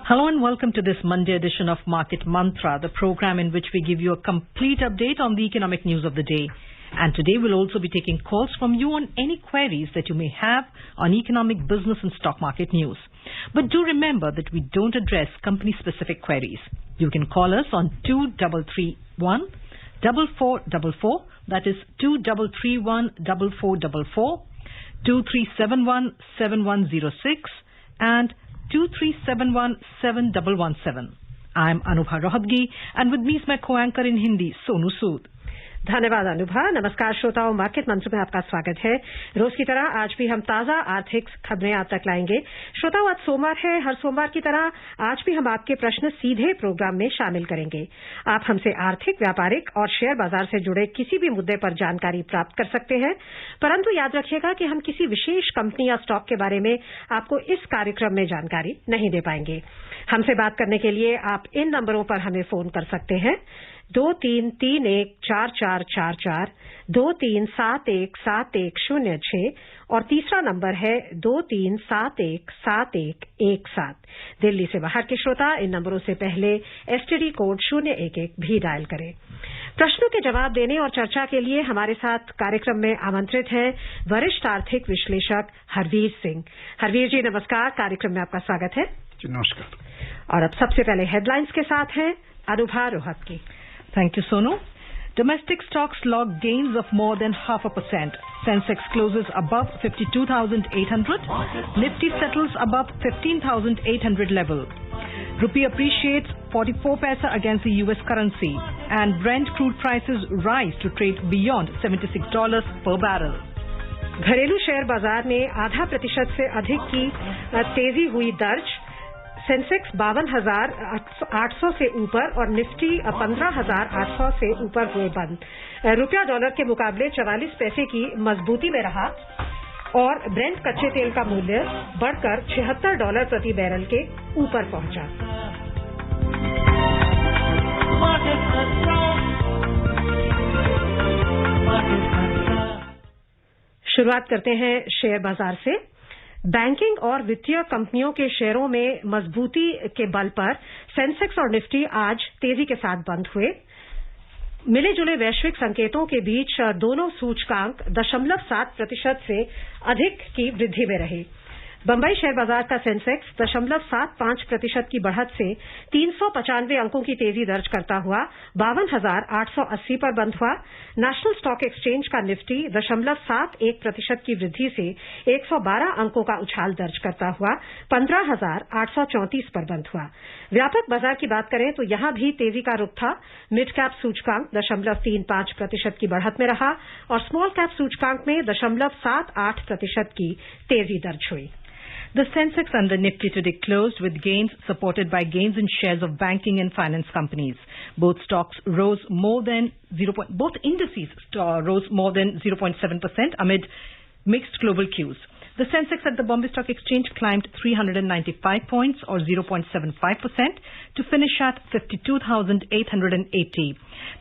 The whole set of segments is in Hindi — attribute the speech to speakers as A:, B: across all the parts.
A: Hello and welcome to this Monday edition of Market Mantra, the program in which we give you a complete update on the economic news of the day. And today we'll also be taking calls from you on any queries that you may have on economic, business and stock market news. But do remember that we don't address company-specific queries. You can call us on 2331 4444, that is 2331 4444, 2371-7106 and 2371-7117. I'm Anubha Rohatgi and with me is my co-anchor in Hindi, Sonu Sood.
B: धन्यवाद अनुभा। नमस्कार श्रोताओं, मार्केट मंत्र में आपका स्वागत है। रोज की तरह आज भी हम ताजा आर्थिक खबरें आप तक लाएंगे। श्रोताओं, आज सोमवार है। हर सोमवार की तरह आज भी हम आपके प्रश्न सीधे प्रोग्राम में शामिल करेंगे। आप हमसे आर्थिक, व्यापारिक और शेयर बाजार से जुड़े किसी भी मुद्दे पर जानकारी प्राप्त कर सकते हैं, परंतु याद रखिएगा कि हम किसी विशेष कंपनी या स्टॉक के बारे में आपको इस कार्यक्रम में जानकारी नहीं दे पाएंगे। हमसे बात करने के लिए आप इन नंबरों पर हमें फोन कर सकते हैं: 23314444, 23717106 और तीसरा नंबर है 23717117। दिल्ली से बाहर के श्रोता इन नंबरों से पहले एसटीडी कोड 011 भी डायल करें। प्रश्नों के जवाब देने और चर्चा के लिए हमारे साथ कार्यक्रम में आमंत्रित हैं वरिष्ठ आर्थिक विश्लेषक हरवीर सिंह। हरवीर जी नमस्कार, कार्यक्रम में आपका स्वागत है।
C: नमस्कार।
B: और अब सबसे पहले हेडलाइंस के साथ हैं Anubha Rohatgi.
A: Thank you, Sonu. Domestic stocks log gains of more than 0.5%. Sensex closes above 52,800. Nifty settles above 15,800 level. Rupee appreciates 44 paisa against the US currency. And Brent crude prices rise to trade beyond $76 per barrel.
B: घरेलू शेयर बाजार में 0.5% से अधिक की तेजी हुई दर्ज। सेंसेक्स 52,800 से ऊपर और निफ्टी 15,800 से ऊपर हुए बंद। रुपया डॉलर के मुकाबले 44 पैसे की मजबूती में रहा और ब्रेंट कच्चे तेल का मूल्य बढ़कर $76 प्रति बैरल के ऊपर पहुंचा। शुरुआत करते हैं शेयर बाजार से। बैंकिंग और वित्तीय कंपनियों के शेयरों में मजबूती के बल पर सेंसेक्स और निफ्टी आज तेजी के साथ बंद हुए। मिले जुले वैश्विक संकेतों के बीच दोनों सूचकांक 0.7% से अधिक की वृद्धि में रहे। बंबई शेयर बाजार का सेंसेक्स 0.75% की बढ़त से 395 अंकों की तेजी दर्ज करता हुआ 52,880 पर बंद हुआ। नेशनल स्टॉक एक्सचेंज का निफ्टी 0.71% की वृद्धि से 112 अंकों का उछाल दर्ज करता हुआ 15,834 पर बंद हुआ। व्यापक बाजार की बात करें तो यहां भी तेजी का रुख था। मिड कैप सूचकांक 0.35% की बढ़त में रहा और स्मॉल कैप सूचकांक में 0.78% की तेजी दर्ज हुई।
A: The Sensex and the Nifty today closed with gains supported by gains in shares of banking and finance companies. Both stocks rose more than both indices rose more than 0.7% amid mixed global cues. The Sensex at the Bombay Stock Exchange climbed 395 points or 0.75% to finish at 52,880.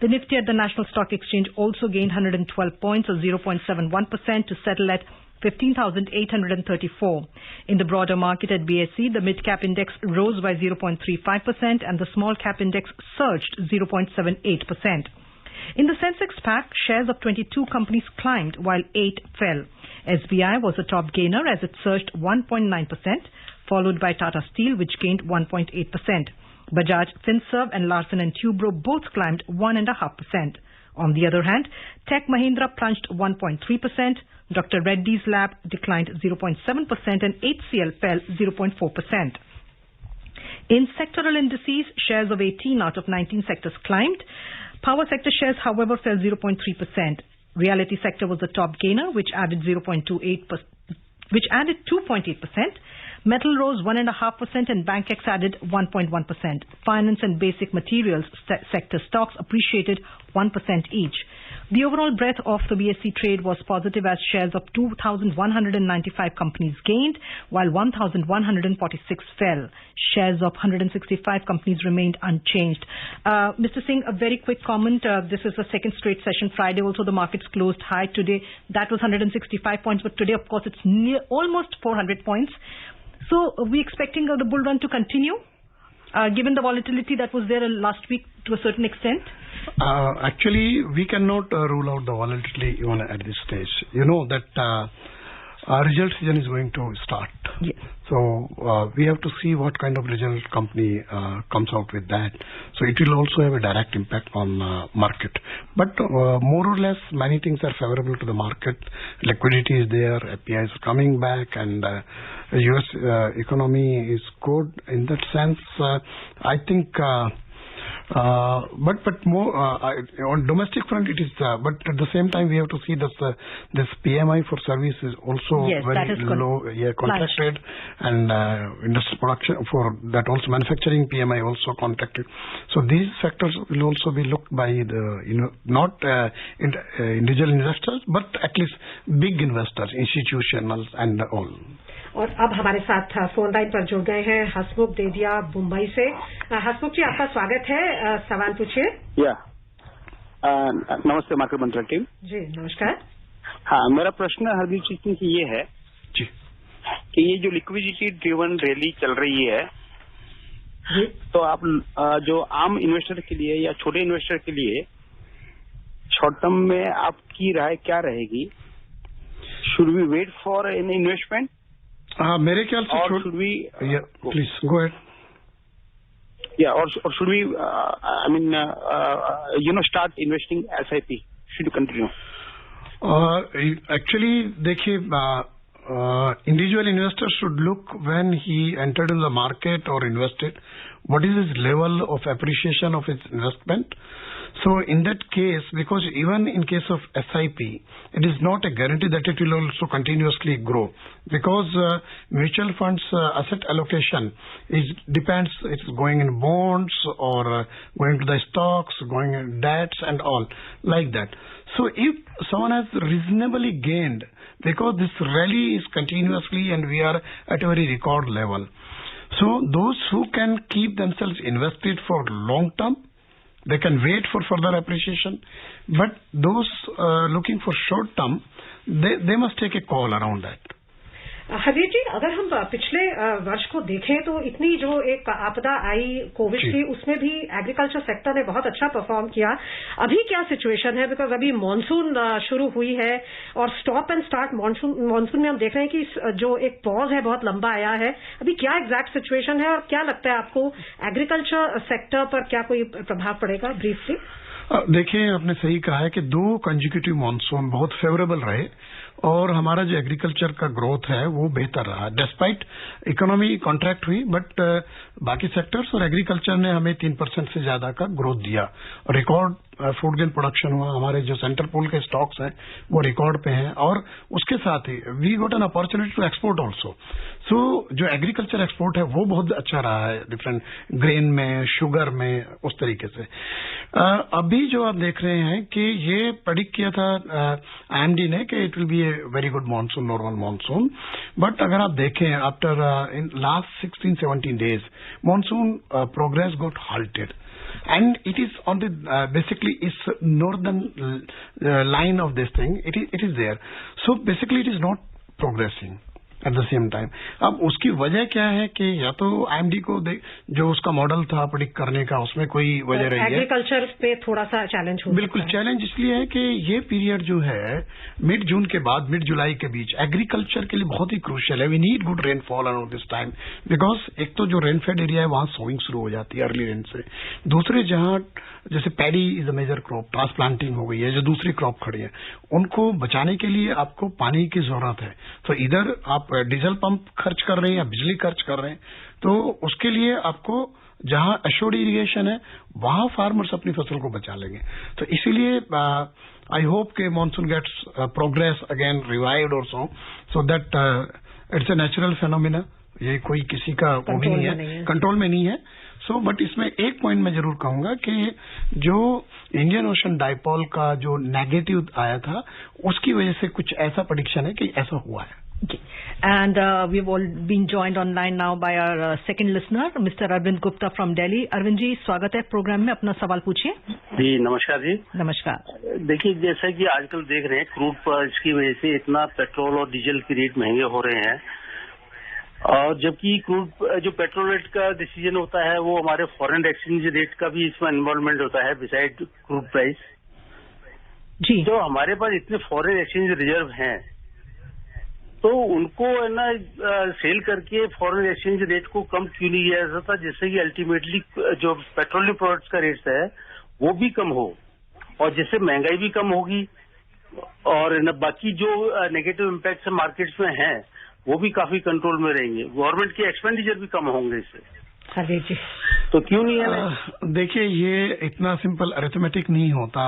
A: The Nifty at the National Stock Exchange also gained 112 points or 0.71% to settle at 15,834. In the broader market at BSE, the mid-cap index rose by 0.35% and the small-cap index surged 0.78%. In the Sensex pack, shares of 22 companies climbed while 8 fell. SBI was the top gainer as it surged 1.9%, followed by Tata Steel, which gained 1.8%. Bajaj, Finserv and Larsen & Toubro both climbed 1.5%. On the other hand, Tech Mahindra plunged 1.3%, Dr. Reddy's Lab declined 0.7% and HCL fell 0.4%. In sectoral indices, shares of 18 out of 19 sectors climbed. Power sector shares, however, fell 0.3%. Realty sector was the top gainer, which added 2.8%. Metal rose 1.5% and BankX added 1.1%. Finance and basic materials sector stocks appreciated 1% each. The overall breadth of the BSE trade was positive as shares of 2,195 companies gained, while 1,146 fell. Shares of 165 companies remained unchanged. Mr. Singh, a very quick comment. This is the second straight session. Friday also the markets closed high. Today that was 165 points, but today of course it's almost 400 points. So are we expecting the bull run to continue, given the volatility that was there last week to a certain extent?
C: Actually, we cannot rule out the volatility even at this stage. You know that our result season is going to start.
A: Yes.
C: So we have to see what kind of result company comes out with that. So it will also have a direct impact on market. But more or less, many things are favorable to the market. Liquidity is there, FPI is coming back, and U.S. economy is good. In that sense, I think. But more on domestic front it is, but at the same time we have to see that this PMI for service is also very low, contracted, and industrial production for that also manufacturing PMI also contracted. So these factors will also be looked by the not individual investors, but at least big investors, institutionals and all.
B: और अब हमारे साथ फोन लाइन पर जुड़ गए हैं हसमुख देदिया मुंबई से। हसमुख जी, आपका स्वागत है। सवाल पूछिए।
D: नमस्ते मार्केट मंत्रा टीम।
B: जी नमस्कार।
D: हाँ, मेरा प्रश्न हरदीप सिंह से ये है
C: जी
D: कि ये जो लिक्विडिटी ड्रिवन रैली चल रही है
B: जी,
D: तो आप जो आम इन्वेस्टर के लिए या छोटे इन्वेस्टर के लिए शॉर्ट टर्म में आपकी राय क्या रहेगी? Should we wait for an investment?
C: मेरे ख्याल से please go ahead.
D: or should we start investing SIP? Should you continue?
C: Actually, देखिए, individual investor should look when he entered in the market or invested, what is his level of appreciation of his investment. So in that case, because even in case of SIP, it is not a guarantee that it will also continuously grow, because mutual funds asset allocation depends. It's going in bonds or going to the stocks, going in debts and all like that. So if someone has reasonably gained, because this rally is continuously and we are at a very record level, so those who can keep themselves invested for long term, they can wait for further appreciation. But those looking for short term, they must take a call around that.
B: Hardeep ji, अगर हम पिछले वर्ष को देखें तो इतनी जो एक आपदा आई कोविड की, उसमें भी एग्रीकल्चर सेक्टर ने बहुत अच्छा परफॉर्म किया। अभी क्या सिचुएशन है? बिकॉज अभी मॉनसून शुरू हुई है और स्टॉप एंड स्टार्ट मॉनसून में हम देख रहे हैं कि जो एक पॉज है बहुत लंबा आया है। अभी क्या एग्जैक्ट सिचुएशन है और क्या लगता है आपको एग्रीकल्चर सेक्टर पर क्या कोई प्रभाव पड़ेगा? ब्रीफली
C: देखिए, आपने सही कहा है कि 2 कंसेक्यूटिव मॉनसून बहुत फेवरेबल रहे और हमारा जो एग्रीकल्चर का ग्रोथ है वो बेहतर रहा। डिस्पाइट इकोनॉमी कॉन्ट्रैक्ट हुई, बट बाकी सेक्टर्स और एग्रीकल्चर ने हमें 3% से ज्यादा का ग्रोथ दिया। रिकॉर्ड फूड ग्रेन प्रोडक्शन हुआ। हमारे जो सेंट्रल पूल के स्टॉक्स हैं वो रिकॉर्ड पे हैं और उसके साथ ही we got an opportunity to export also. So जो एग्रीकल्चर एक्सपोर्ट है वो बहुत अच्छा रहा है, डिफरेंट ग्रेन में, शुगर में, उस तरीके से। अभी जो आप देख रहे हैं कि ये प्रेडिक्ट किया था IMD ने कि it will be a very good monsoon, normal monsoon, but अगर आप देखें after in last 16-17 days monsoon progress got halted. And it is on the basically is northern line of this thing. It is there. So basically it is not progressing at the same time. अब उसकी वजह क्या है कि या तो IMD को जो उसका मॉडल था प्रेडिक्ट करने का, उसमें कोई वजह रही है।
B: एग्रीकल्चर पे थोड़ा सा चैलेंज हो,
C: बिल्कुल चैलेंज इसलिए है कि ये पीरियड जो है मिड जून के बाद मिड जुलाई के बीच एग्रीकल्चर के लिए बहुत ही क्रूशियल है। We need good rainfall around this time, because एक तो जो रेनफेड एरिया है वहां सोइंग शुरू हो जाती है अर्ली रेन से। दूसरे जहां जैसे paddy is a major crop, transplanting हो गई है, जो दूसरी क्रॉप खड़ी है, उनको बचाने के लिए आपको पानी की जरूरत है। तो इधर आप डीजल पंप खर्च कर रहे हैं या बिजली खर्च कर रहे हैं, तो उसके लिए आपको जहां एश्योर्ड इरिगेशन है वहां फार्मर्स अपनी फसल को बचा लेंगे। तो इसीलिए आई होप के monsoon gets progress again revived और so that it's a natural phenomena ये कोई किसी का वो भी नहीं है, कंट्रोल में नहीं है। सो बट इसमें एक पॉइंट मैं जरूर कहूंगा कि जो इंडियन ओशन डाइपोल का जो नेगेटिव आया था उसकी वजह से कुछ ऐसा प्रेडिक्शन है कि ऐसा हुआ है।
A: Okay. And we've all been joined online now by our second listener, Mr. Arvind Gupta from Delhi. Arvind जी, स्वागत है प्रोग्राम में, अपना सवाल पूछिए।
E: जी नमस्कार जी।
A: नमस्कार।
E: देखिए, जैसा कि आजकल देख रहे हैं क्रूड प्राइस की वजह से इतना पेट्रोल और डीजल के रेट महंगे हो रहे हैं, और जबकि क्रूड जो पेट्रोल रेट का डिसीजन होता है वो हमारे फॉरेन एक्सचेंज रेट का भी इसमें इन्वॉल्वमेंट होता है बिसाइड क्रूड प्राइस
A: जी।
E: तो हमारे पास इतने फॉरेन एक्सचेंज रिजर्व हैं, तो उनको है ना सेल करके फॉरेन एक्सचेंज रेट को कम क्यों नहीं किया जा सकता, जिससे कि अल्टीमेटली जो पेट्रोलियम प्रोडक्ट्स का रेट है वो भी कम हो, और जिससे महंगाई भी कम होगी, और न बाकी जो नेगेटिव इम्पैक्ट मार्केट्स में हैं वो भी काफी कंट्रोल में रहेंगे, गवर्नमेंट के एक्सपेंडिचर भी कम होंगे इससे।
B: हाँ जी,
E: तो क्यों नहीं है?
C: देखिए, ये इतना सिंपल अरिथमेटिक नहीं होता।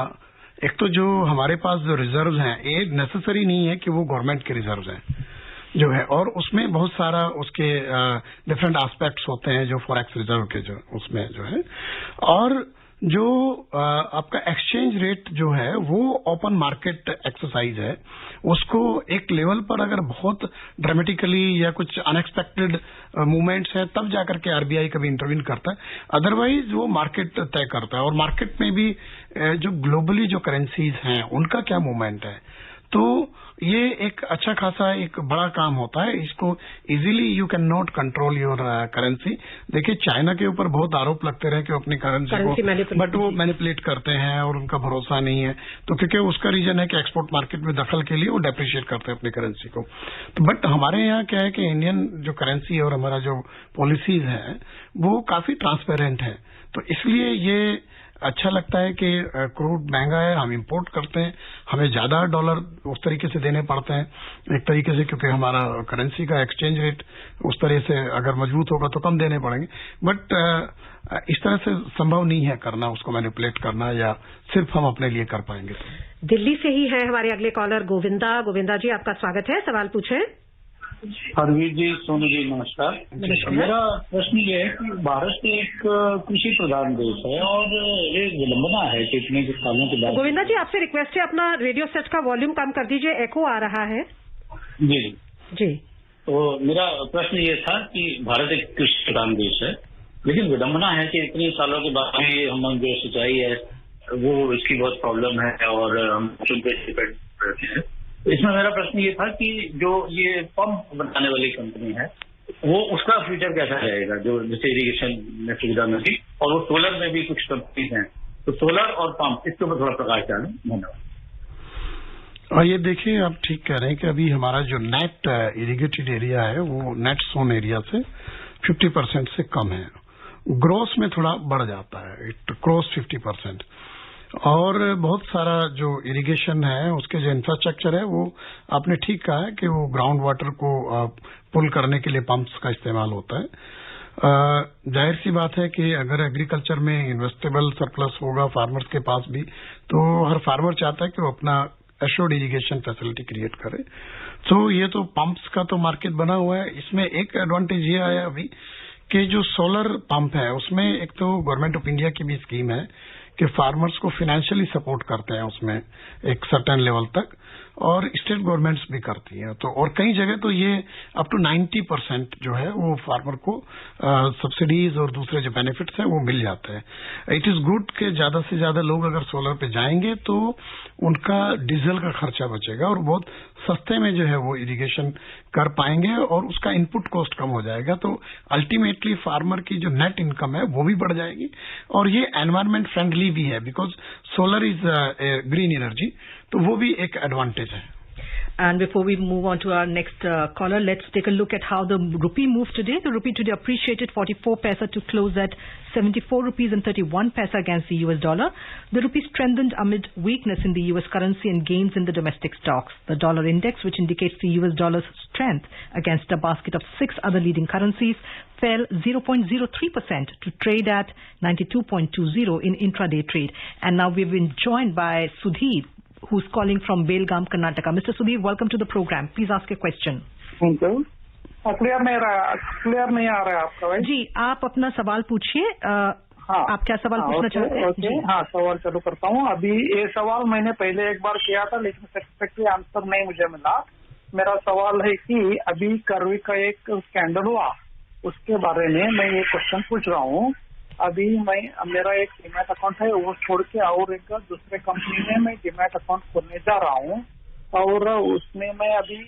C: एक तो जो हमारे पास जो रिजर्व हैं, ये नेसेसरी नहीं है कि वो गवर्नमेंट के रिजर्व हैं जो है, और उसमें बहुत सारा उसके डिफरेंट एस्पेक्ट्स होते हैं जो फॉरेक्स रिजर्व के जो उसमें जो है, और जो आपका एक्सचेंज रेट जो है वो ओपन मार्केट एक्सरसाइज है। उसको एक लेवल पर अगर बहुत ड्रामेटिकली या कुछ अनएक्सपेक्टेड मूवमेंट्स है तब जाकर के आरबीआई कभी इंटरवीन करता है, अदरवाइज वो मार्केट तय करता है। और मार्केट में भी जो ग्लोबली जो करेंसीज हैं उनका क्या मूवमेंट है, तो ये एक अच्छा खासा एक बड़ा काम होता है। इसको easily you can not control your currency. देखिए, चाइना के ऊपर बहुत आरोप लगते रहे कि वो अपनी करेंसी को बट वो मैनिपुलेट करते हैं और उनका भरोसा नहीं है, तो क्योंकि उसका रीजन है कि एक्सपोर्ट मार्केट में दखल के लिए वो डेप्रिशिएट करते हैं अपनी करेंसी को। तो बट हमारे यहाँ क्या है कि इंडियन जो करेंसी और हमारा जो पॉलिसीज है वो काफी ट्रांसपेरेंट है, तो इसलिए ये अच्छा लगता है कि क्रूड महंगा है, हम इंपोर्ट करते हैं, हमें ज्यादा डॉलर उस तरीके से देने पड़ते हैं एक तरीके से, क्योंकि हमारा करेंसी का एक्सचेंज रेट उस तरह से अगर मजबूत होगा तो कम देने पड़ेंगे। बट इस तरह से संभव नहीं है करना, उसको मैनिपुलेट करना, या सिर्फ हम अपने लिए कर पाएंगे। तो
B: दिल्ली से ही है हमारे अगले कॉलर गोविंदा। गोविंदा जी, आपका स्वागत है, सवाल पूछें।
F: हरवीर जी, सोनू जी, नमस्कार। मेरा प्रश्न ये है कि भारत एक कृषि प्रधान देश है और ये विलंबना है कि इतने सालों के बाद।
B: गोविंदा जी, आपसे रिक्वेस्ट है अपना रेडियो सेट का वॉल्यूम कम कर दीजिए, एको आ रहा है।
F: जी
B: जी।
F: तो मेरा प्रश्न ये था कि भारत एक कृषि प्रधान देश है, लेकिन विडंबना है कि इतने सालों के बाद भी हम जो सिंचाई है वो इसकी बहुत प्रॉब्लम है और हम उन पे डिपेंड रहते हैं। इसमें मेरा प्रश्न ये था कि जो ये पंप बनाने वाली कंपनी है वो उसका फ्यूचर कैसा रहेगा, जो जैसे इरिगेशन में सुविधा मिली, और वो सोलर में भी कुछ कंपनीज हैं, तो सोलर और पंप, इसके ऊपर थोड़ा प्रकाश डालें। धन्यवाद।
C: और ये देखिए, आप ठीक कह रहे हैं कि अभी हमारा जो नेट इरिगेटेड एरिया है वो नेट सोन एरिया से 50% से कम है, ग्रोस में थोड़ा बढ़ जाता है, इट क्रॉस 50%। और बहुत सारा जो इरिगेशन है उसके जो इंफ्रास्ट्रक्चर है वो आपने ठीक कहा है कि वो ग्राउंड वाटर को पुल करने के लिए पंप्स का इस्तेमाल होता है। जाहिर सी बात है कि अगर एग्रीकल्चर में इन्वेस्टेबल सरप्लस होगा फार्मर्स के पास भी, तो हर फार्मर चाहता है कि वो अपना एश्योर्ड इरिगेशन फैसिलिटी क्रिएट करे। तो ये तो पंप्स का तो मार्केट बना हुआ है। इसमें एक एडवांटेज ये आया अभी कि जो सोलर पंप है उसमें एक तो गवर्नमेंट ऑफ इंडिया की भी स्कीम है कि फार्मर्स को फाइनेंशियली सपोर्ट करते हैं उसमें एक सर्टेन लेवल तक, और स्टेट गवर्नमेंट्स भी करती हैं। तो और कई जगह तो ये अप टू 90% जो है वो फार्मर को सब्सिडीज और दूसरे जो बेनिफिट्स हैं वो मिल जाते हैं। इट इज गुड कि ज्यादा से ज्यादा लोग अगर सोलर पे जाएंगे तो उनका डीजल का खर्चा बचेगा और बहुत सस्ते में जो है वो इरिगेशन कर पाएंगे और उसका इनपुट कॉस्ट कम हो जाएगा। तो अल्टीमेटली फार्मर की जो नेट इनकम है वो भी बढ़ जाएगी, और ये एनवायरमेंट फ्रेंडली भी है because solar is green energy, तो वो भी एक एडवांटेज है।
A: And before we move on to our next caller, let's take a look at how the rupee moved today. The rupee today appreciated 44 paisa to close at 74 rupees and 31 paisa against the US dollar. The rupee strengthened amid weakness in the US currency and gains in the domestic stocks. The dollar index, which indicates the US dollar's strength against a basket of 6 other leading currencies, fell 0.03% to trade at 92.20 in intraday trade. And now we've been joined by Sudhir, who's calling from Belgaum, Karnataka. Mr. Sudhir, welcome to the program. Please ask your question.
G: Thank you. Clear नहीं आ रहा है आपका भाई।
A: जी, आप अपना सवाल पूछिए।
G: हाँ,
A: आप क्या सवाल पूछना चाहते हैं?
G: ओके, हाँ, सवाल चालू करता हूँ। अभी ये सवाल मैंने पहले एक बार किया था, लेकिन सेटिस्फैक्टरी आंसर नहीं मुझे मिला। मेरा सवाल है कि अभी करवी का एक स्कैंडल हुआ, उसके बारे में मैं ये क्वेश्चन पूछ रहा हूँ। अभी मेरा एक डीमैट अकाउंट है, वो छोड़ के और एक दूसरे कंपनी में मैं डीमैट अकाउंट खोलने जा रहा हूँ, और उसमें मैं अभी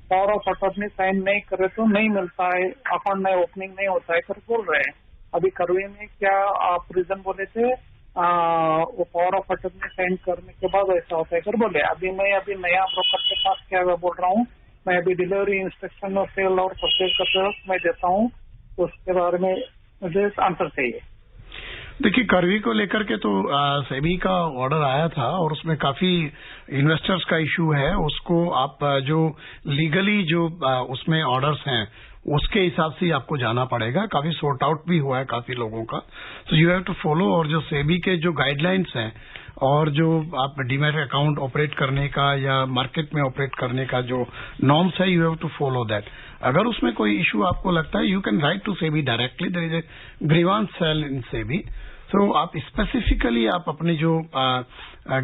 G: पावर ऑफ अटॉर्नी साइन नहीं करे तो नहीं मिलता है, अकाउंट में ओपनिंग नहीं होता है कर बोल रहे हैं। अभी करवी में क्या आप रीजन बोले थे, वो पावर ऑफ अटॉर्नी साइन करने के बाद ऐसा होता है कर बोले। अभी मैं नया ब्रोकर के पास क्या बोल रहा हूँ, मैं अभी डिलीवरी इंस्ट्रक्शन और सेल और परचेज का मैं देता हूँ, उसके बारे में मुझे आंसर चाहिए।
C: देखिए, करवी को लेकर के तो सेबी का ऑर्डर आया था और उसमें काफी इन्वेस्टर्स का इशू है। उसको आप जो लीगली जो उसमें ऑर्डर्स हैं उसके हिसाब से आपको जाना पड़ेगा। काफी सॉर्ट आउट भी हुआ है काफी लोगों का, तो यू हैव टू फॉलो। और जो सेबी के जो गाइडलाइंस हैं और जो आप डीमैट अकाउंट ऑपरेट करने का या मार्केट में ऑपरेट करने का जो नॉर्म्स है, you have to follow that. अगर उसमें कोई इशू आपको लगता है, you can write to SEBI directly, there is a grievance cell in SEBI. तो आप स्पेसिफिकली आप अपनी जो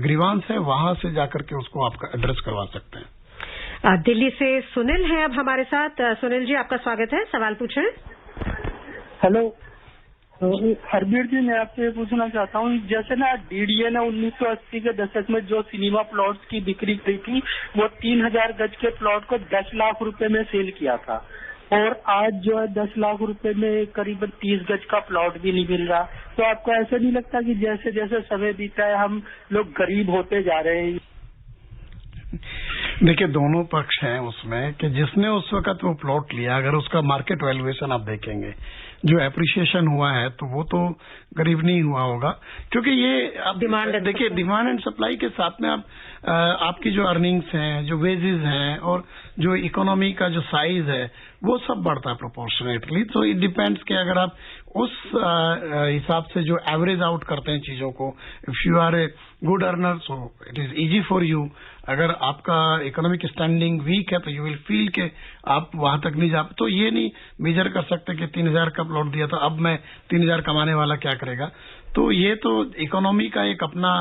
C: ग्रीवांस है वहां से जाकर के उसको आप एड्रेस करवा सकते हैं।
B: दिल्ली से सुनील है अब हमारे साथ। सुनील जी, आपका स्वागत है, सवाल पूछें।
H: हेलो हरबीर जी, मैं आपसे पूछना चाहता हूँ, जैसे ना डीडीए ने 1980 के दशक में जो सिनेमा प्लॉट्स की बिक्री की थी, वो 3000 गज के प्लॉट को 10 लाख रुपए में सेल किया था, और आज जो है 10 लाख रुपए में करीबन 30 गज का प्लॉट भी नहीं मिल रहा। तो आपको ऐसा नहीं लगता कि जैसे जैसे समय बीता है हम लोग गरीब होते जा रहे हैं?
C: देखिए, दोनों पक्ष हैं उसमें कि जिसने उस वक्त वो प्लॉट लिया, अगर उसका मार्केट वैल्यूएशन आप देखेंगे, जो एप्रिसिएशन हुआ है, तो वो तो गरीब नहीं हुआ होगा, क्योंकि ये आप देखिए डिमांड एंड सप्लाई के साथ में आपकी जो अर्निंग्स हैं, जो वेजेस हैं और जो इकोनॉमी का जो साइज है, वो सब बढ़ता है प्रोपोर्शनेटली। तो इट डिपेंड्स कि अगर आप उस हिसाब से जो एवरेज आउट करते हैं चीजों को, if you are a good earner so it is easy for you. अगर आपका इकोनॉमिक स्टैंडिंग वीक है तो यू विल फील के आप वहां तक नहीं जा, तो ये नहीं मेजर कर सकते कि 3000 का प्लॉट दिया था, अब मैं 3000 कमाने वाला क्या करेगा। तो ये तो इकोनॉमी का एक अपना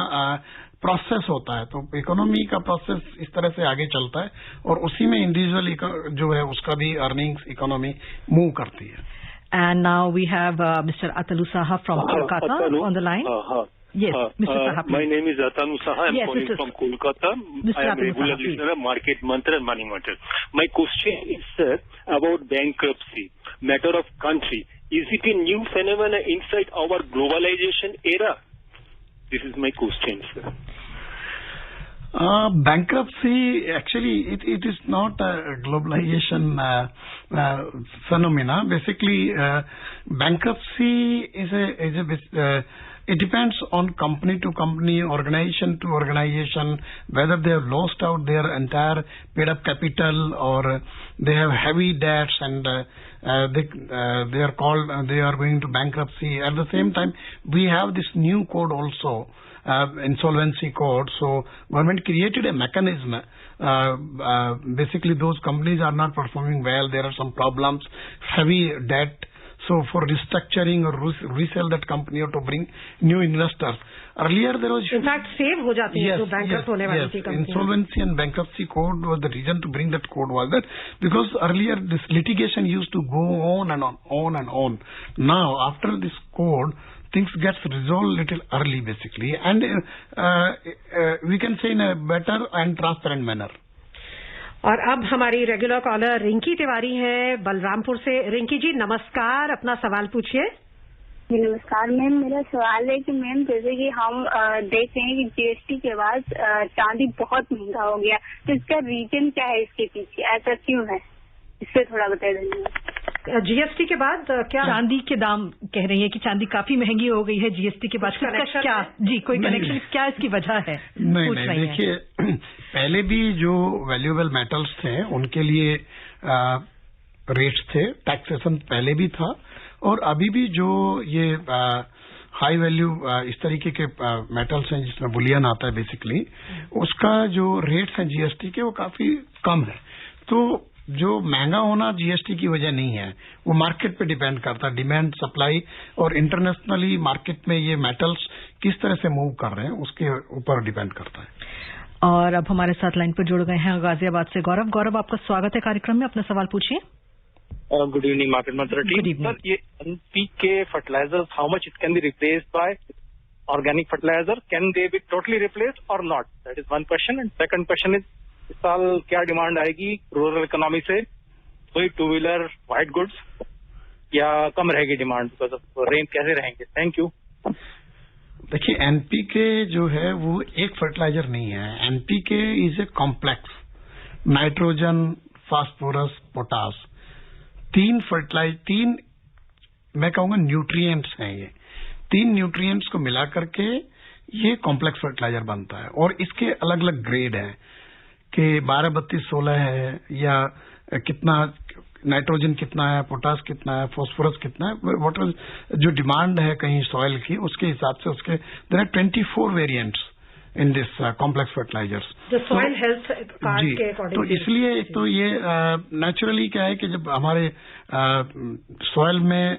C: प्रोसेस होता है, तो इकोनॉमी का प्रोसेस इस तरह से आगे चलता है और उसी में इंडिविजुअल जो है उसका भी अर्निंग्स इकोनॉमी मूव करती है।
A: And now we have Mr. Atalu Saha from Kolkata on the line. Yes, Mr. Saha.
I: My name is Atalu Saha. I'm calling from Kolkata. I am regular listener of Market Mantra and Money Matter. My question is, sir, about bankruptcy, matter of country. Is it a new phenomenon inside our globalization era? This is my question, sir.
C: Bankruptcy, actually, it is not a globalization phenomena. Basically, bankruptcy is it depends on company to company, organization to organization, whether they have lost out their entire paid up capital or they have heavy debts and they are called, they are going to bankruptcy. At the same time, we have this new code also. Insolvency code. So government created a mechanism. Basically, those companies are not performing well. There are some problems, heavy debt. So for restructuring or resell that company or to bring new investors. Earlier there was
B: in fact save हो जाती है जो bankrupt होने वाली थी company.
C: Insolvency and bankruptcy code was the reason to bring that code was that because earlier this litigation used to go on and on. Now after this code, things gets resolved little early basically, and we can say in a better and transparent manner.
B: और अब हमारी रेगुलर कॉलर रिंकी तिवारी हैं बलरामपुर से। रिंकी जी नमस्कार, अपना सवाल पूछिए।
J: जी नमस्कार मैम, मेरा सवाल है कि मैम जैसे कि हम देख रहे हैं कि जीएसटी के बाद चांदी बहुत महंगा हो गया, तो इसका रीजन क्या है, इसके पीछे ऐसा क्यों है, इससे थोड़ा बता देंगे।
B: जीएसटी के बाद क्या
A: चांदी के दाम कह रही है कि चांदी काफी महंगी हो गई है जीएसटी के बाद, क्या जी कोई कनेक्शन, क्या इसकी वजह है?
C: नहीं, देखिए पहले भी जो वैल्यूएबल मेटल्स थे उनके लिए रेट्स थे, टैक्सेशन पहले भी था, और अभी भी जो ये हाई वैल्यू इस तरीके के मेटल्स हैं जिसमें बुलियन आता है बेसिकली, उसका जो रेट्स हैं जीएसटी के वो काफी कम है। तो जो महंगा होना जीएसटी की वजह नहीं है, वो मार्केट पे डिपेंड करता है, डिमांड सप्लाई और इंटरनेशनली मार्केट में ये मेटल्स किस तरह से मूव कर रहे हैं उसके ऊपर डिपेंड करता है।
A: और अब हमारे साथ लाइन पर जुड़ गए हैं गाजियाबाद से गौरव। गौरव, आपका स्वागत है कार्यक्रम में, अपना सवाल पूछिए।
K: Good evening Market Mantra team. Sir, ये NPK fertilisers, how much it can be replaced by organic fertiliser? Can they be totally replaced or not? That is one question. And second question is, इस साल क्या डिमांड आएगी रूरल इकोनॉमी से? कोई टू व्हीलर व्हाइट गुड्स या कम रहेगी डिमांड बिकॉज ऑफ रेन? कैसे रहेंगे? Thank you.
C: देखिए, एनपीके जो है वो एक फर्टिलाइजर नहीं है। NPK is a complex, nitrogen, phosphorus, potash, तीन मैं कहूंगा न्यूट्रिएंट्स हैं। ये तीन न्यूट्रिएंट्स को मिला करके ये कॉम्प्लेक्स फर्टिलाइजर बनता है और इसके अलग अलग ग्रेड हैं कि 12, 32, 16 है या कितना नाइट्रोजन कितना है, पोटास कितना है, फास्फोरस कितना है, वाटर जो डिमांड है कहीं सॉइल की उसके हिसाब से उसके there are 24 variants in this complex fertilisers
B: जो सॉइल हेल्थ कार्ड के अकॉर्डिंग।
C: तो इसलिए एक तो ये नेचुरली क्या है कि जब हमारे सॉइल में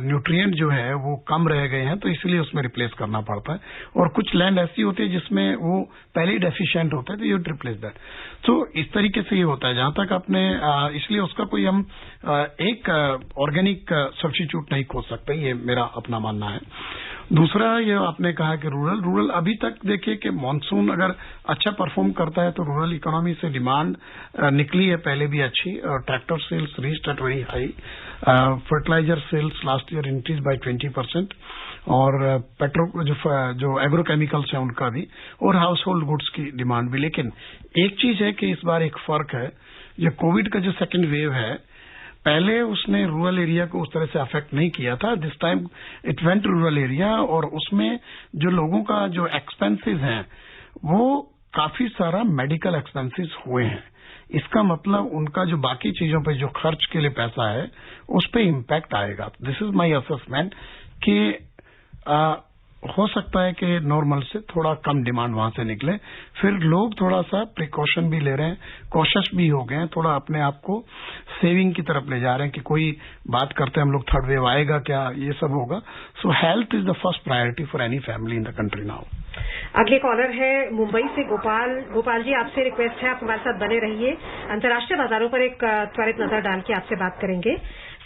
C: न्यूट्रिएंट जो है वो कम रह गए हैं तो इसलिए उसमें रिप्लेस करना पड़ता है। और कुछ लैंड ऐसी होती है जिसमें वो पहले ही डेफिशिएंट होता है तो यू रिप्लेस दैट। तो इस तरीके से ये होता है। जहां तक आपने इसलिए उसका कोई हम एक ऑर्गेनिक सब्स्टिट्यूट नहीं खोज सकते, ये मेरा अपना मानना है। दूसरा, ये आपने कहा कि रूरल अभी तक देखिए कि मॉनसून अगर अच्छा परफॉर्म करता है तो रूरल इकोनॉमी से डिमांड निकली है पहले भी अच्छी। Tractor sales reached at very high, fertiliser sales last year increase by 20% और पेट्रो जो एग्रोकेमिकल्स है उनका भी, और हाउस होल्ड गुड्स की डिमांड भी। लेकिन एक चीज है कि इस बार एक फर्क है, ये कोविड का जो सेकेंड वेव है पहले उसने रूरल एरिया को उस तरह से अफेक्ट नहीं किया था। This time it went rural area और उसमें जो लोगों का जो एक्सपेंसेस हैं वो काफी सारा मेडिकल एक्सपेंसेस हुए हैं। इसका मतलब उनका जो बाकी चीजों पे जो खर्च के लिए पैसा है उस पे इम्पैक्ट आएगा। दिस इज माय असेसमेंट कि हो सकता है कि नॉर्मल से थोड़ा कम डिमांड वहां से निकले। फिर लोग थोड़ा सा प्रिकॉशन भी ले रहे हैं, कॉशियस भी हो गए हैं, थोड़ा अपने आप को सेविंग की तरफ ले जा रहे हैं कि कोई बात करते हैं हम लोग थर्ड वेव आएगा क्या, ये सब होगा। सो health is the first priority for any family in the country now.
B: अगले कॉलर है मुंबई से गोपाल जी, आपसे रिक्वेस्ट है आप हमारे साथ बने रहिए। अंतर्राष्ट्रीय बाजारों पर एक त्वरित नजर डाल के आपसे बात करेंगे।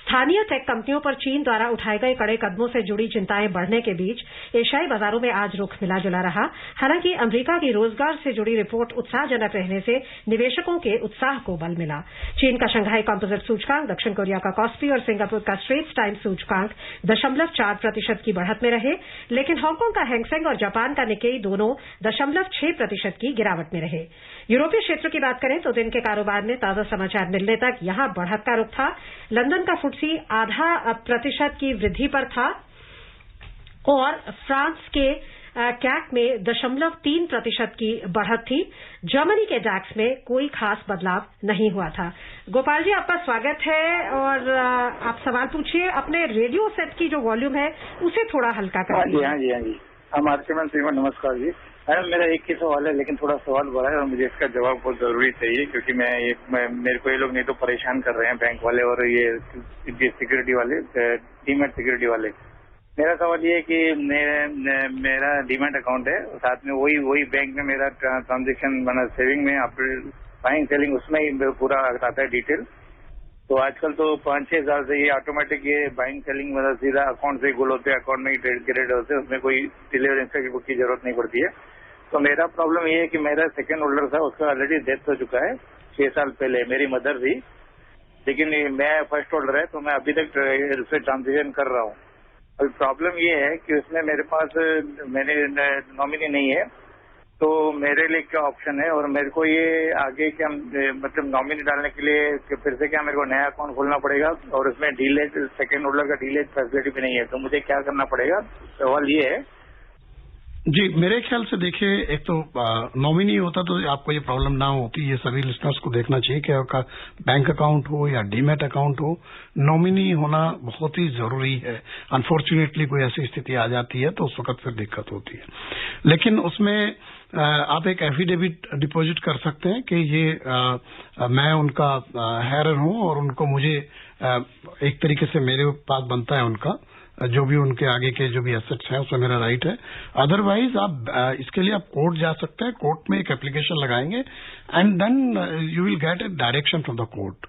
B: स्थानीय टेक कंपनियों पर चीन द्वारा उठाए गए कड़े कदमों से जुड़ी चिंताएं बढ़ने के बीच एशियाई बाजारों में आज रुख मिला जुला रहा। हालांकि अमेरिका की रोजगार से जुड़ी रिपोर्ट उत्साहजनक रहने से निवेशकों के उत्साह को बल मिला। चीन का शंघाई कंपोजिट सूचकांक, दक्षिण कोरिया का कॉस्पी और सिंगापुर का स्ट्रेट्स टाइम्स सूचकांक 0.4% की बढ़त में रहे, लेकिन हांगकांग का हैंगसेंग और जापान का निकेई दोनों 0.6% की गिरावट में रहे। यूरोपीय क्षेत्र की बात करें तो दिन के कारोबार में ताजा समाचार मिलने तक यहां बढ़त का रुख था। लंदन का फुट्सी 0.5% की वृद्धि पर था और फ्रांस के कैक में 0.3% की बढ़त थी। जर्मनी के डैक्स में कोई खास बदलाव नहीं हुआ था। गोपाल जी, आपका स्वागत है और आप सवाल पूछिए। अपने रेडियो सेट की जो वॉल्यूम है उसे थोड़ा हल्का करिए।
L: हाँ जी। हम आरके श्रीमान, नमस्कार जी। मेरा एक ही सवाल है लेकिन थोड़ा सवाल बड़ा है और मुझे इसका जवाब बहुत जरूरी चाहिए क्योंकि मेरे को ये लोग नहीं तो परेशान कर रहे हैं, बैंक वाले और ये सिक्योरिटी वाले, डीमैट सिक्योरिटी वाले। मेरा सवाल ये है कि मेरा डीमैट अकाउंट है, साथ में वही बैंक में मेरा ट्रांजेक्शन बना सेविंग में बाइंग सेलिंग उसमें ही पूरा आता है डिटेल। तो आजकल तो 5-6 साल से ये ऑटोमेटिक ये बाइंग सेलिंग मतलब सीधा अकाउंट से गोल होते हैं, अकाउंट में ही क्रेडिट होते हैं, उसमें कोई डिलीवरी इंस्ट्रक्शन बुक की जरूरत नहीं पड़ती है। तो मेरा प्रॉब्लम ये है कि मेरा सेकंड होल्डर था, उसका ऑलरेडी डेथ हो चुका है 6 साल पहले, मेरी मदर थी, लेकिन मैं फर्स्ट होल्डर है तो मैं अभी तक उससे ट्रांजेक्शन कर रहा हूँ। अब प्रॉब्लम ये है कि उसमें मेरे पास मैंने नॉमिनी नहीं है, तो मेरे लिए क्या ऑप्शन है और मेरे को ये आगे क्या मतलब नॉमिनी डालने के लिए फिर से क्या मेरे को नया अकाउंट खोलना पड़ेगा और उसमें डीलेट सेकंड होल्डर का डीलेट फैसिलिटी भी नहीं है, तो मुझे क्या करना पड़ेगा? सवाल ये है
C: जी, मेरे ख्याल से देखिए, एक तो नॉमिनी होता तो आपको ये प्रॉब्लम ना होती। ये सभी लिस्टनर्स को देखना चाहिए कि आपका बैंक अकाउंट हो या डीमैट अकाउंट हो, नॉमिनी होना बहुत ही जरूरी है। अनफॉर्चुनेटली कोई ऐसी स्थिति आ जाती है तो उस वक्त फिर दिक्कत होती है। लेकिन उसमें आप एक एफिडेविट डिपॉजिट कर सकते हैं कि ये मैं उनका हेयर हूं और उनको मुझे एक तरीके से मेरे पास बनता है उनका जो भी उनके आगे के जो भी एसेट्स हैं उसमें मेरा राइट है। अदरवाइज आप इसके लिए आप कोर्ट जा सकते हैं, कोर्ट में एक एप्लीकेशन लगाएंगे and then you will get a direction from the court.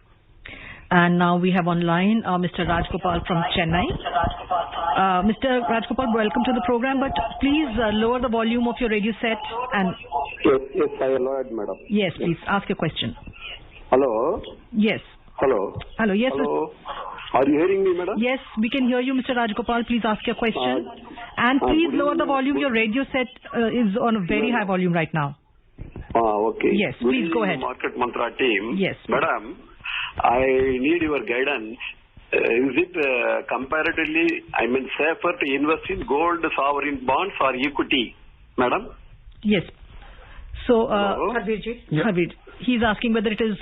A: And now we have online Mr. Rajgopal from Chennai. Mr. Rajgopal, welcome to the program, but please lower the volume of your radio set and...
M: Yes, I lowered, madam.
A: Yes, please, ask your question.
M: Hello?
A: Yes.
M: Hello?
A: Hello, yes.
M: Hello? Are you hearing me, madam?
A: Yes, we can hear you, Mr. Rajgopal. Please ask your question. And please lower the volume. Your radio set is on a very high volume right now.
M: Okay.
A: Yes, please go ahead.
M: Market Mantra team.
A: Yes.
M: Madam, I need your guidance. Is it comparatively, safer to invest in gold, sovereign bonds or equity, madam?
A: Yes. So, Harveer, he's asking whether it is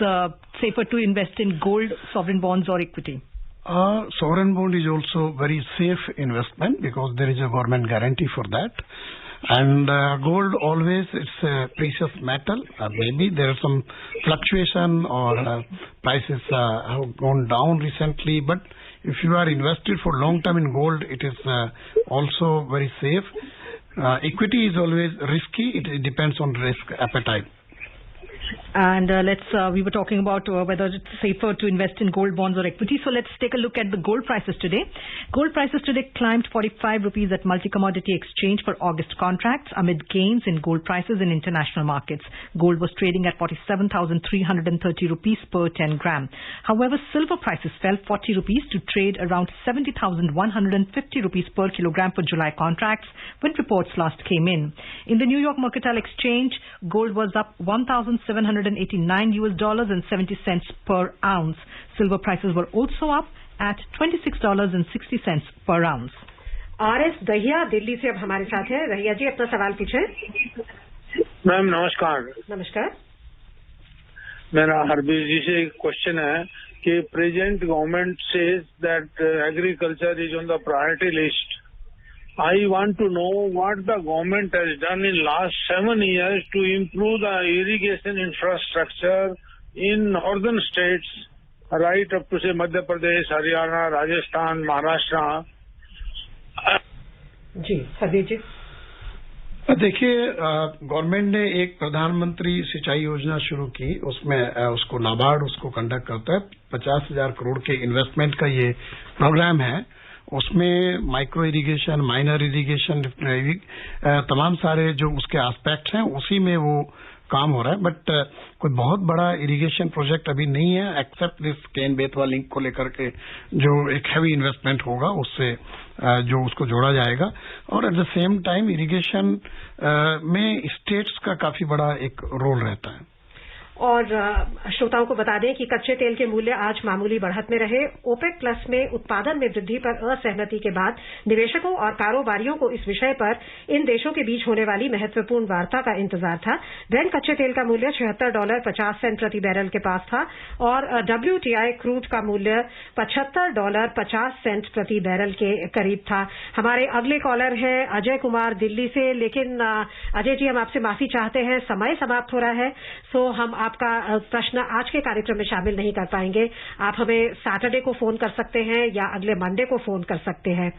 A: safer to invest in gold, sovereign bonds or equity.
C: Sovereign bond is also very safe investment because there is a government guarantee for that. And gold always, it's a precious metal. Maybe there is some fluctuation or prices have gone down recently. But if you are invested for long term in gold, it is also very safe. Equity is always risky. It depends on risk appetite.
A: And we were talking about whether it's safer to invest in gold, bonds or equity. So let's take a look at the gold prices today. Gold prices today climbed 45 rupees at multi-commodity exchange for August contracts amid gains in gold prices in international markets. Gold was trading at 47,330 rupees per 10 gram. However, silver prices fell 40 rupees to trade around 70,150 rupees per kilogram for July contracts when reports last came in. In the New York Mercantile Exchange, gold was up $1,789 and 70 cents per ounce. Silver prices were also up at $26.60 per ounce.
B: R.S. Dahiya Delhi से अब हमारे साथ हैं। दहिया जी, अपना सवाल पूछें।
N: मैम नमस्कार।
B: नमस्कार।
N: मेरा हरबीर जी से एक क्वेश्चन है कि present government says that agriculture is on the priority list. I want to know what the government has done in last 7 years to improve the irrigation infrastructure in northern states, right up to say Madhya Pradesh, Haryana, Rajasthan, Maharashtra.
B: जी, हरदीप जी।
C: देखिए, गवर्नमेंट ने एक प्रधानमंत्री सिंचाई योजना शुरू की, उसमें उसको नाबार्ड उसको कंडक्ट करता है। 50,000 करोड़ के इन्वेस्टमेंट का ये प्रोग्राम है। उसमें माइक्रो इरिगेशन, माइनर इरिगेशन, तमाम सारे जो उसके एस्पेक्ट्स हैं उसी में वो काम हो रहा है। बट कोई बहुत बड़ा इरिगेशन प्रोजेक्ट अभी नहीं है except this Ken Betwa link को लेकर के जो एक हैवी इन्वेस्टमेंट होगा उससे जो उसको जोड़ा जाएगा। और at the same time irrigation में स्टेट्स का काफी बड़ा एक रोल रहता है।
B: और श्रोताओं को बता दें कि कच्चे तेल के मूल्य आज मामूली बढ़त में रहे। ओपेक प्लस में उत्पादन में वृद्धि पर असहमति के बाद निवेशकों और कारोबारियों को इस विषय पर इन देशों के बीच होने वाली महत्वपूर्ण वार्ता का इंतजार था। ब्रेंट कच्चे तेल का मूल्य $76.50 प्रति बैरल के पास था और WTI क्रूड का मूल्य $75.50 प्रति बैरल के करीब था। हमारे अगले कॉलर हैं अजय कुमार दिल्ली से, लेकिन अजय जी हम आपसे माफी चाहते हैं, समय समाप्त हो रहा है, सो हम आपका प्रश्न आज के कार्यक्रम में शामिल नहीं कर पाएंगे। आप हमें सैटरडे को फोन कर सकते हैं या अगले मंडे को फोन कर सकते हैं।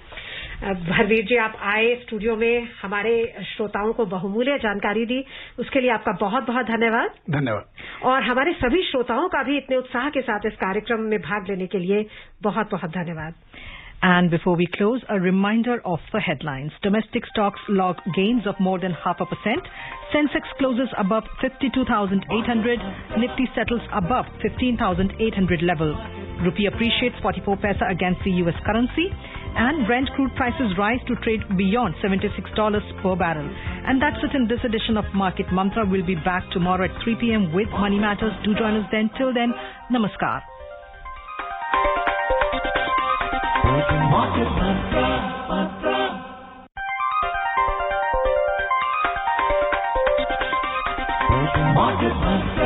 B: हरवीर जी, आप आए स्टूडियो में, हमारे श्रोताओं को बहुमूल्य जानकारी दी, उसके लिए आपका बहुत बहुत धन्यवाद।
C: धन्यवाद।
B: और हमारे सभी श्रोताओं का भी इतने उत्साह के साथ इस कार्यक्रम में भाग लेने के लिए बहुत बहुत धन्यवाद।
A: And before we close, a reminder of the headlines. Domestic stocks log gains of more than 0.5%. Sensex closes above 52,800. Nifty settles above 15,800 level. Rupee appreciates 44 paisa against the US currency. And Brent crude prices rise to trade beyond $76 per barrel. And that's it in this edition of Market Mantra. We'll be back tomorrow at 3 p.m. with Money Matters. Do join us then. Till then, namaskar.
O: आपको